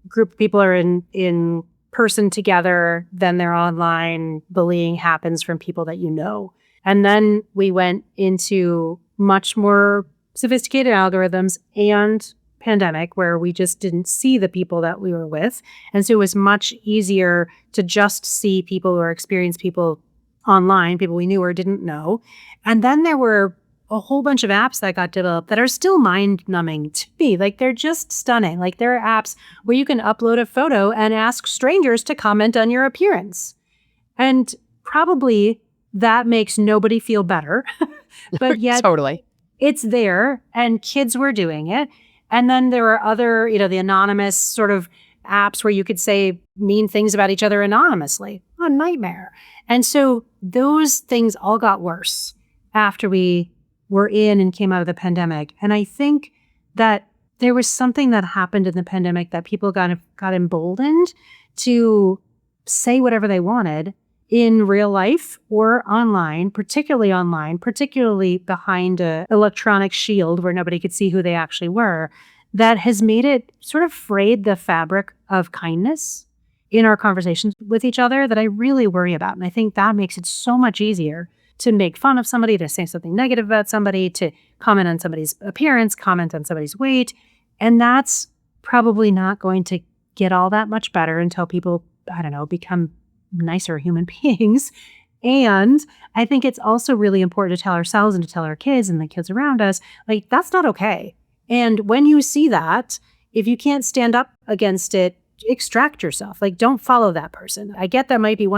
group of people are in person together, then they're online. Bullying happens from people that you know. And then we went into much more sophisticated algorithms and pandemic where we just didn't see the people that we were with. And so it was much easier to just see people or experience people online, people we knew or didn't know. And then there were a whole bunch of apps that got developed that are still mind-numbing to me. Like, they're just stunning. Like, there are apps where you can upload a photo and ask strangers to comment on your appearance. And probably that makes nobody feel better. But yet Totally. It's there and kids were doing it. And then there were other, the anonymous sort of apps where you could say mean things about each other anonymously. A nightmare. And so those things all got worse after we were in and came out of the pandemic. And I think that there was something that happened in the pandemic that people got emboldened to say whatever they wanted in real life or online, particularly behind an electronic shield where nobody could see who they actually were, that has made it sort of frayed the fabric of kindness in our conversations with each other that I really worry about. And I think that makes it so much easier to make fun of somebody, to say something negative about somebody, to comment on somebody's appearance, comment on somebody's weight. And that's probably not going to get all that much better until people, become nicer human beings. And I think it's also really important to tell ourselves and to tell our kids and the kids around us, like, that's not okay. And when you see that, if you can't stand up against it, extract yourself. Like, don't follow that person. I get that might be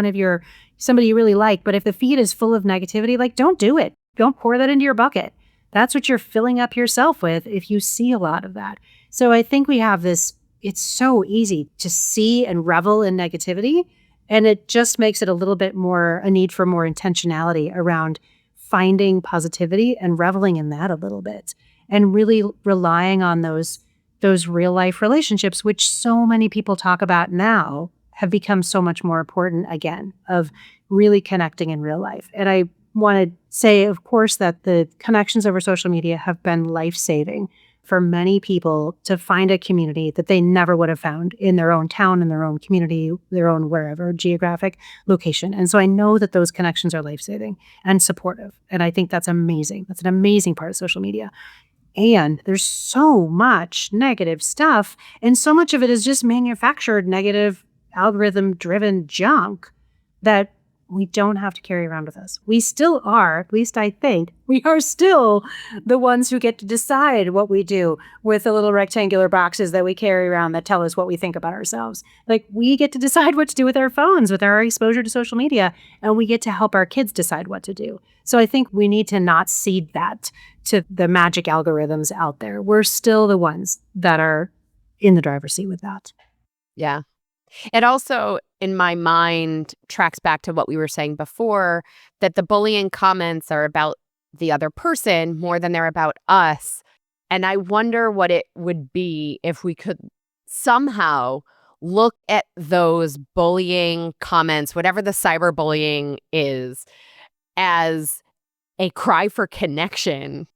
somebody you really like, but if the feed is full of negativity, like, don't do it. Don't pour that into your bucket. That's what you're filling up yourself with if you see a lot of that. So I think we have this, it's so easy to see and revel in negativity. And it just makes it a little bit more, a need for more intentionality around finding positivity and reveling in that a little bit. And really relying on those real life relationships, which so many people talk about now, have become so much more important again, of really connecting in real life. And I want to say, of course, that the connections over social media have been life-saving for many people to find a community that they never would have found in their own town, in their own community, their own wherever geographic location. And so I know that those connections are life-saving and supportive. And I think that's amazing. That's an amazing part of social media. And there's so much negative stuff, and so much of it is just manufactured negative algorithm-driven junk that we don't have to carry around with us. We still are, at least I think, we are still the ones who get to decide what we do with the little rectangular boxes that we carry around that tell us what we think about ourselves. Like, we get to decide what to do with our phones, with our exposure to social media, and we get to help our kids decide what to do. So I think we need to not cede that to the magic algorithms out there. We're still the ones that are in the driver's seat with that. Yeah. It also, in my mind, tracks back to what we were saying before, that the bullying comments are about the other person more than they're about us. And I wonder what it would be if we could somehow look at those bullying comments, whatever the cyberbullying is, as a cry for connection.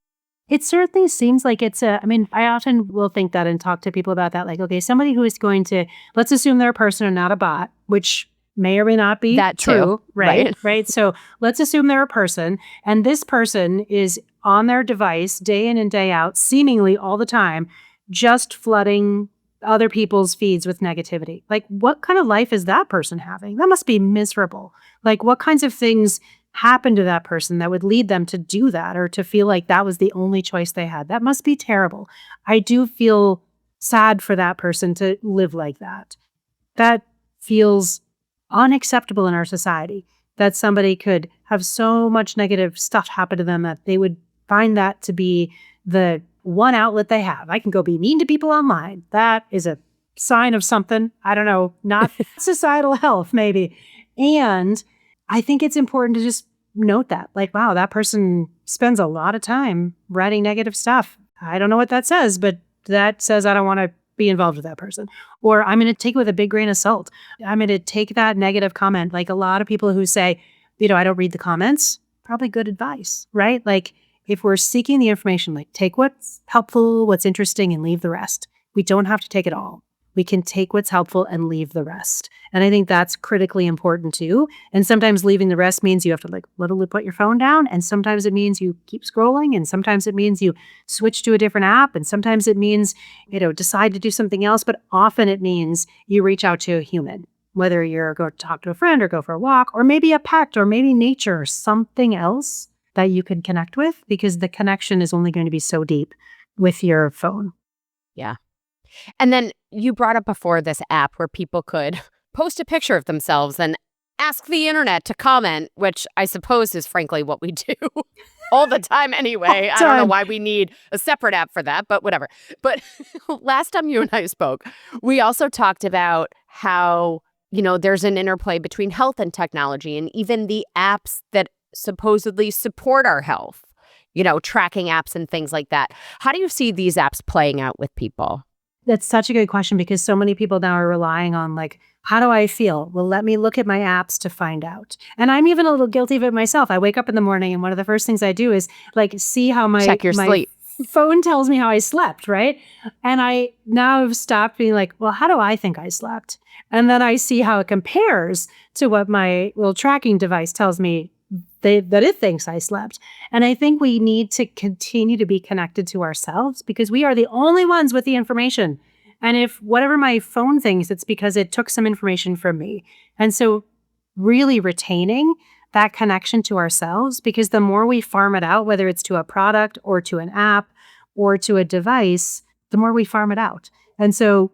It certainly seems like I mean, I often will think that and talk to people about that. Like, okay, somebody who is going to, let's assume they're a person and not a bot, which may or may not be That too, true, right? right? Right. So let's assume they're a person, and this person is on their device day in and day out, seemingly all the time, just flooding other people's feeds with negativity. Like, what kind of life is that person having? That must be miserable. Like, what kinds of things happen to that person that would lead them to do that, or to feel like that was the only choice they had? That must be terrible. I do feel sad for that person to live like that. That feels unacceptable in our society, that somebody could have so much negative stuff happen to them that they would find that to be the one outlet they have. I can go be mean to people online. That is a sign of something, I don't know, not societal health maybe. And I think it's important to just note that, like, wow, that person spends a lot of time writing negative stuff. I don't know what that says, but that says I don't want to be involved with that person. Or I'm going to take it with a big grain of salt. I'm going to take that negative comment. Like, a lot of people who say, I don't read the comments, probably good advice, right? Like, if we're seeking the information, like, take what's helpful, what's interesting, and leave the rest. We don't have to take it all. We can take what's helpful and leave the rest. And I think that's critically important too. And sometimes leaving the rest means you have to, like, literally put your phone down. And sometimes it means you keep scrolling. And sometimes it means you switch to a different app. And sometimes it means, decide to do something else. But often it means you reach out to a human, whether you're going to talk to a friend or go for a walk, or maybe a pet, or maybe nature, or something else that you can connect with, because the connection is only going to be so deep with your phone. Yeah. And then you brought up before this app where people could post a picture of themselves and ask the internet to comment, which I suppose is frankly what we do all the time anyway. I don't know why we need a separate app for that, but whatever. But last time you and I spoke, we also talked about how, there's an interplay between health and technology, and even the apps that supposedly support our health, tracking apps and things like that. How do you see these apps playing out with people? That's such a good question, because so many people now are relying on, like, how do I feel? Well, let me look at my apps to find out. And I'm even a little guilty of it myself. I wake up in the morning and one of the first things I do is, like, see how my check your sleep. Phone tells me how I slept, right? And I now have stopped being like, well, how do I think I slept? And then I see how it compares to what my little tracking device tells me that it thinks I slept. And I think we need to continue to be connected to ourselves, because we are the only ones with the information. And if whatever my phone thinks, it's because it took some information from me. And so really retaining that connection to ourselves, because the more we farm it out, whether it's to a product or to an app or to a device, the more we farm it out. And so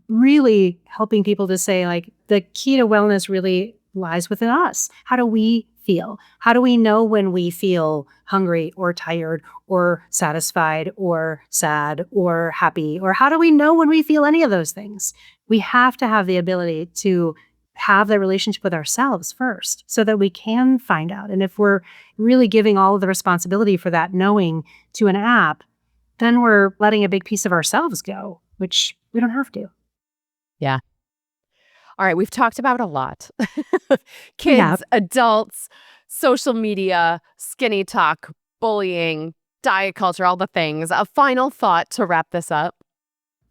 really helping people to say, like, the key to wellness really lies within us. How do we feel? How do we know when we feel hungry or tired or satisfied or sad or happy? Or how do we know when we feel any of those things? We have to have the ability to have that relationship with ourselves first, so that we can find out. And if we're really giving all of the responsibility for that knowing to an app, then we're letting a big piece of ourselves go, which we don't have to. Yeah. All right, we've talked about a lot. Kids, adults, social media, skinny talk, bullying, diet culture, all the things. A final thought to wrap this up.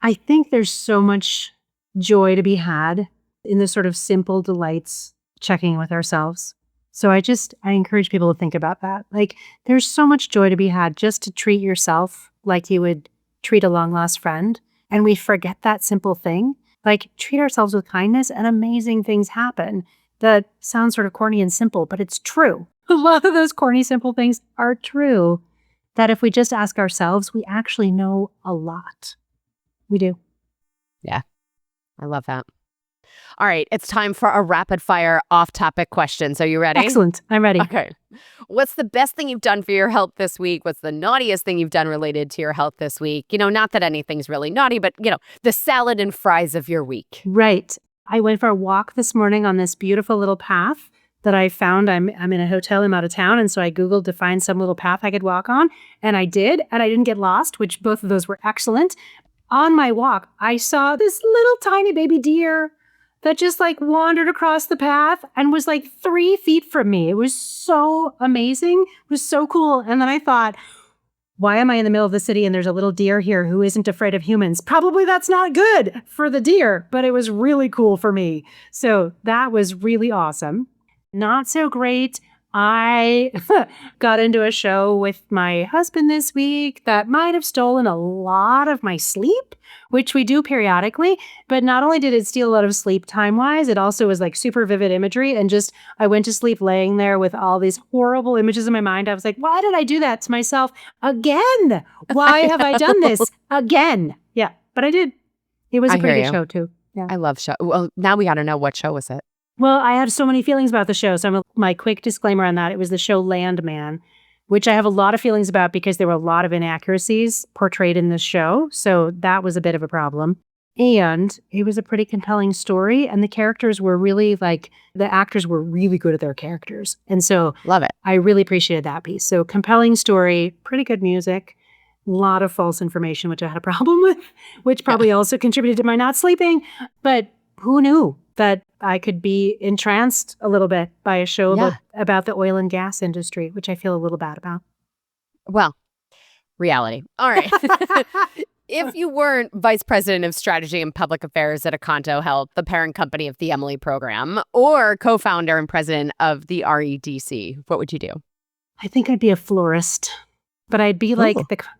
I think there's so much joy to be had in the sort of simple delights checking in with ourselves. So I encourage people to think about that. Like, there's so much joy to be had just to treat yourself like you would treat a long lost friend. And we forget that simple thing. Like, treat ourselves with kindness and amazing things happen. That sounds sort of corny and simple, but it's true. A lot of those corny, simple things are true. That if we just ask ourselves, we actually know a lot. We do. Yeah, I love that. All right, it's time for a rapid fire off-topic questions. Are you ready? Excellent. I'm ready. Okay. What's the best thing you've done for your health this week? What's the naughtiest thing you've done related to your health this week? Not that anything's really naughty, but, the salad and fries of your week. Right. I went for a walk this morning on this beautiful little path that I found. I'm in a hotel, I'm out of town, and so I Googled to find some little path I could walk on, and I did, and I didn't get lost, which both of those were excellent. On my walk, I saw this little tiny baby deer that just like wandered across the path and was like 3 feet from me. It was so amazing. It was so cool. And then I thought, why am I in the middle of the city and there's a little deer here who isn't afraid of humans? Probably that's not good for the deer, but it was really cool for me. So that was really awesome. Not so great. I got into a show with my husband this week that might have stolen a lot of my sleep, which we do periodically. But not only did it steal a lot of sleep time-wise, it also was like super vivid imagery. And just, I went to sleep laying there with all these horrible images in my mind. I was like, why did I do that to myself again? Why have I done this again? Yeah, but I did. It was a pretty good show too. Yeah. I love show. Well, now we got to know, what show was it? Well, I had so many feelings about the show. So my quick disclaimer on that, it was the show Landman, which I have a lot of feelings about because there were a lot of inaccuracies portrayed in this show. So that was a bit of a problem. And it was a pretty compelling story. And the characters were really the actors were really good at their characters. And so love it. I really appreciated that piece. So compelling story, pretty good music, a lot of false information, which I had a problem with, which probably also contributed to my not sleeping. But who knew that I could be entranced a little bit by a show about the oil and gas industry, which I feel a little bad about. Well, reality. All right. If you weren't vice president of strategy and public affairs at Aconto Health, the parent company of the Emily program, or co-founder and president of the REDC, what would you do? I think I'd be a florist. But I'd be like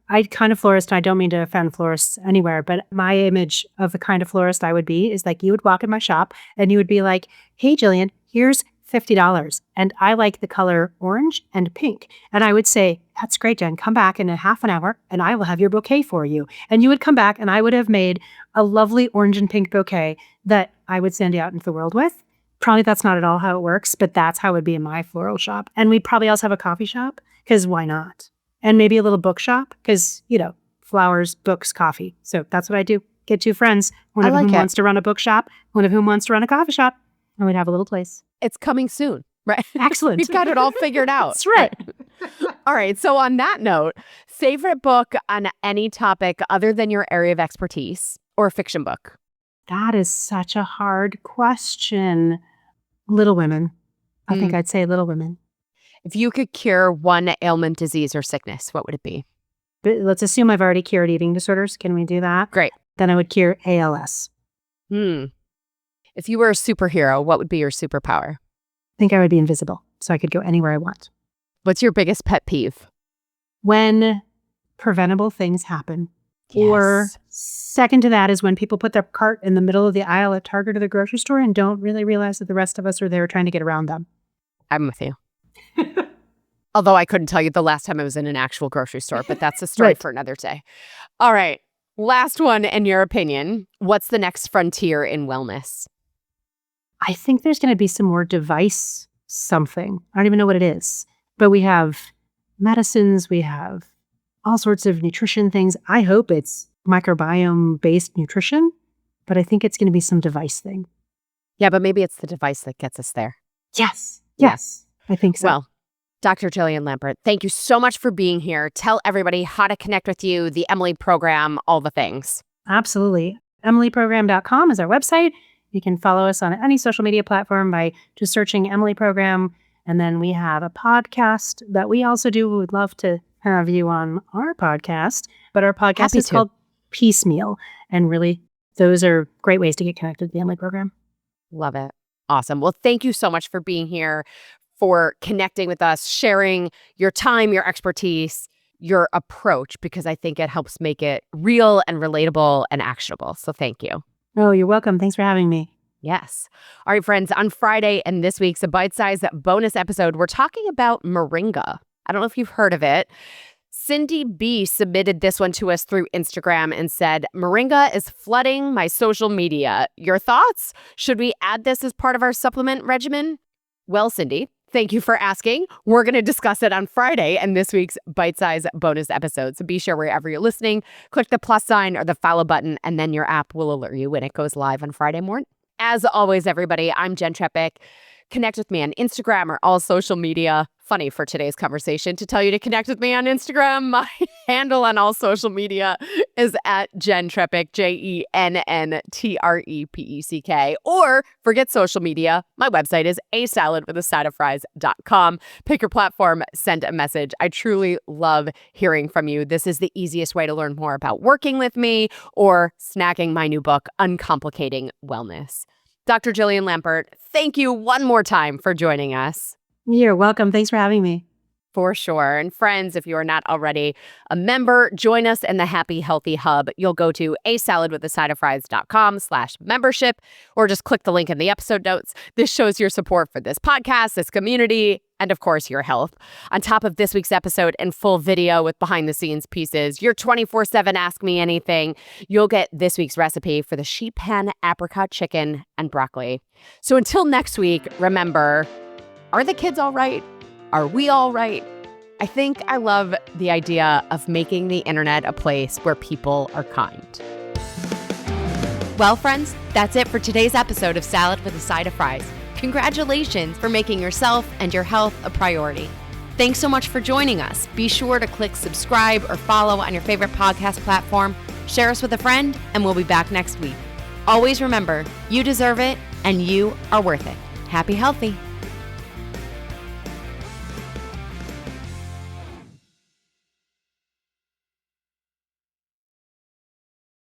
I'd kind of florist. I don't mean to offend florists anywhere, but my image of the kind of florist I would be is like you would walk in my shop and you would be like, hey, Jillian, here's $50. And I like the color orange and pink. And I would say, that's great, Jen. Come back in a half an hour and I will have your bouquet for you. And you would come back and I would have made a lovely orange and pink bouquet that I would send you out into the world with. Probably that's not at all how it works, but that's how it would be in my floral shop. And we'd probably also have a coffee shop because why not? And maybe a little bookshop because, flowers, books, coffee. So that's what I do. Get two friends, one of whom wants to run a bookshop, one of whom wants to run a coffee shop, and we'd have a little place. It's coming soon, right? Excellent. We've got it all figured out. That's right. All right. So on that note, favorite book on any topic other than your area of expertise or a fiction book? That is such a hard question. Little Women. I think I'd say Little Women. If you could cure one ailment, disease, or sickness, what would it be? But let's assume I've already cured eating disorders. Can we do that? Great. Then I would cure ALS. If you were a superhero, what would be your superpower? I think I would be invisible, so I could go anywhere I want. What's your biggest pet peeve? When preventable things happen. Yes. Or second to that is when people put their cart in the middle of the aisle at Target or the grocery store and don't really realize that the rest of us are there trying to get around them. I'm with you. Although I couldn't tell you the last time I was in an actual grocery store, but that's a story for another day. All right. Last one, in your opinion, what's the next frontier in wellness? I think there's going to be some more device something. I don't even know what it is. But we have medicines. We have all sorts of nutrition things. I hope it's microbiome-based nutrition, but I think it's going to be some device thing. Yeah, but maybe it's the device that gets us there. Yes. Yes. I think so. Well, Dr. Jillian Lampert, thank you so much for being here. Tell everybody how to connect with you, the Emily program, all the things. Absolutely. EmilyProgram.com is our website. You can follow us on any social media platform by just searching Emily Program. And then we have a podcast that we also do. We would love to have you on our podcast. But our podcast is called Piecemeal. And really, those are great ways to get connected to the Emily Program. Love it. Awesome. Well, thank you so much for being here, for connecting with us, sharing your time, your expertise, your approach, because I think it helps make it real and relatable and actionable. So thank you. Oh, you're welcome. Thanks for having me. Yes. All right, friends, on Friday and this week's a bite-sized bonus episode, we're talking about moringa. I don't know if you've heard of it. Cindy B submitted this one to us through Instagram and said, moringa is flooding my social media. Your thoughts? Should we add this as part of our supplement regimen? Well, Cindy, thank you for asking. We're going to discuss it on Friday and this week's bite-sized bonus episode. So be sure wherever you're listening, click the plus sign or the follow button, and then your app will alert you when it goes live on Friday morning. As always, everybody, I'm Jenn Trepeck. Connect with me on Instagram or all social media. Funny for today's conversation to tell you to connect with me on Instagram. My handle on all social media is at Jenn Trepeck, JENNTREPECK. Or forget social media. My website is asaladwithasideoffries.com. Pick your platform, send a message. I truly love hearing from you. This is the easiest way to learn more about working with me or snacking my new book, Uncomplicating Wellness. Dr. Jillian Lampert, thank you one more time for joining us. You're welcome. Thanks for having me. For sure. And friends, if you are not already a member, join us in the Happy Healthy Hub. You'll go to asaladwithasideoffries.com/membership or just click the link in the episode notes. This shows your support for this podcast, this community, and of course, your health. On top of this week's episode and full video with behind the scenes pieces, your 24/7 Ask Me Anything, you'll get this week's recipe for the sheet pan apricot chicken and broccoli. So until next week, remember, are the kids all right? Are we all right? I think I love the idea of making the internet a place where people are kind. Well, friends, that's it for today's episode of Salad with a Side of Fries. Congratulations for making yourself and your health a priority. Thanks so much for joining us. Be sure to click subscribe or follow on your favorite podcast platform. Share us with a friend, and we'll be back next week. Always remember, you deserve it, and you are worth it. Happy healthy.